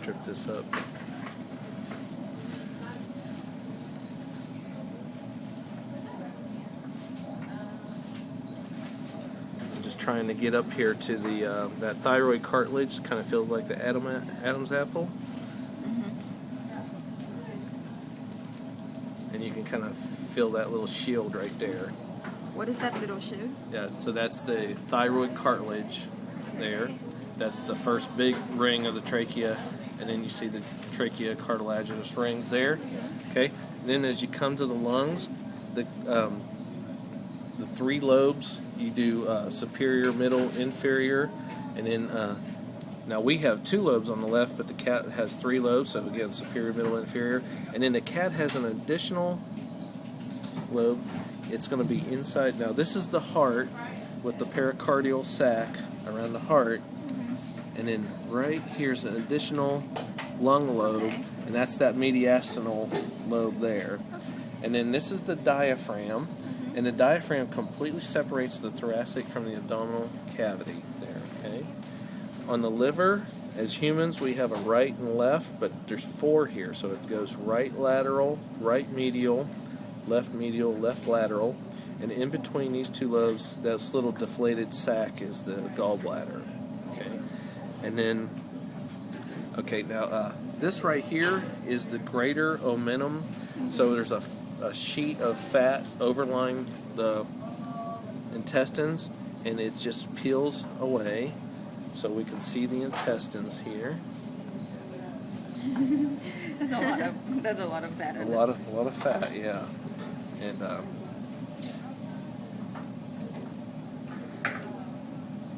strip this up. I'm just trying to get up here to the that thyroid cartilage. Kind of feels like the Adam's apple. And you can kind of feel that little shield right there. What is that little shield? Yeah, so that's the thyroid cartilage there. That's the first big ring of the trachea, and then you see the trachea cartilaginous rings there. Okay, and then as you come to the lungs, the three lobes, you do superior, middle, inferior, and then now we have two lobes on the left, but the cat has three lobes, so again, superior, middle, inferior. And then the cat has an additional lobe. It's going to be inside. Now this is the heart with the pericardial sac around the heart. And then right here's an additional lung lobe, and that's that mediastinal lobe there. And then this is the diaphragm, and the diaphragm completely separates the thoracic from the abdominal cavity there, okay? On the liver, as humans, we have a right and left, but there's four here. So it goes right lateral, right medial, left lateral. And in between these two lobes, this little deflated sac is the gallbladder. Okay. And then, okay, now this right here is the greater omentum. So there's a sheet of fat overlying the intestines, and it just peels away. So we can see the intestines here. That's a lot of fat. A lot of fat, yeah. And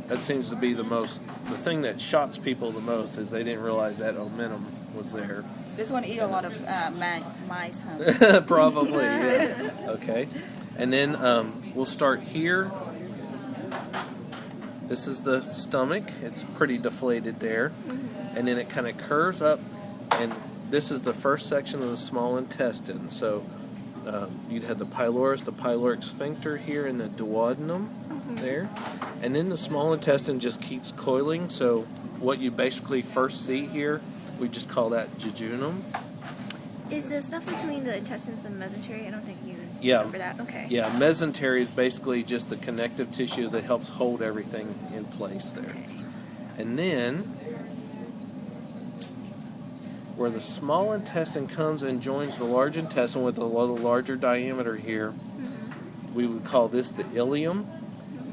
that seems to be the thing that shocks people the most is they didn't realize that omentum was there. This one eat a lot of mice, huh? Probably, yeah. Okay. And then we'll start here. This is the stomach. It's pretty deflated there. And then it kind of curves up, and this is the first section of the small intestine. So you'd have the pylorus, the pyloric sphincter here, and the duodenum there. And then the small intestine just keeps coiling. So what you basically first see here, we just call that jejunum. Is the stuff between the intestines the mesentery? I don't think you remember that. Okay. Yeah, mesentery is basically just the connective tissue that helps hold everything in place there. Okay. And then, where the small intestine comes and joins the large intestine with a little larger diameter here, we would call this the ileum,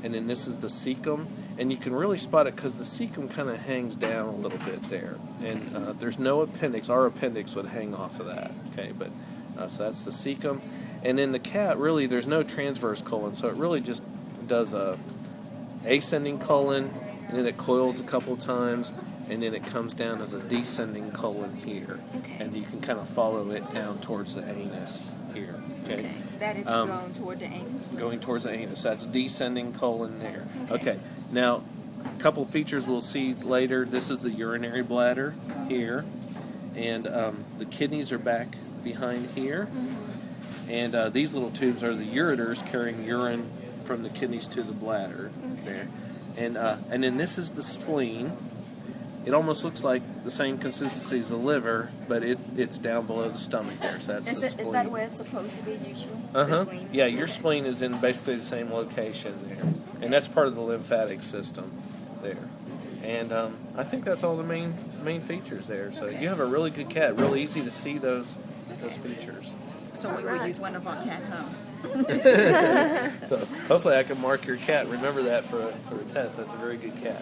and then this is the cecum. And you can really spot it because the cecum kind of hangs down a little bit there. And there's no appendix. Our appendix would hang off of that. Okay, but so that's the cecum. And in the cat, really, there's no transverse colon. So it really just does a ascending colon, and then it coils a couple times, and then it comes down as a descending colon here. Okay. And you can kind of follow it down towards the anus here. Okay. That is going toward the anus? Going towards the anus. That's descending colon there. Okay. Now, a couple features we'll see later. This is the urinary bladder here. And the kidneys are back behind here. And these little tubes are the ureters carrying urine from the kidneys to the bladder there. And then this is the spleen. It almost looks like the same consistency as the liver, but it's down below the stomach there. So that's the spleen. Is that where it's supposed to be usually? Yeah, your spleen is in basically the same location there. And that's part of the lymphatic system there. And I think that's all the main features there. So you have a really good cat. Really easy to see those features. So we will use one of our cat home. So hopefully I can mark your cat. Remember that for a test. That's a very good cat.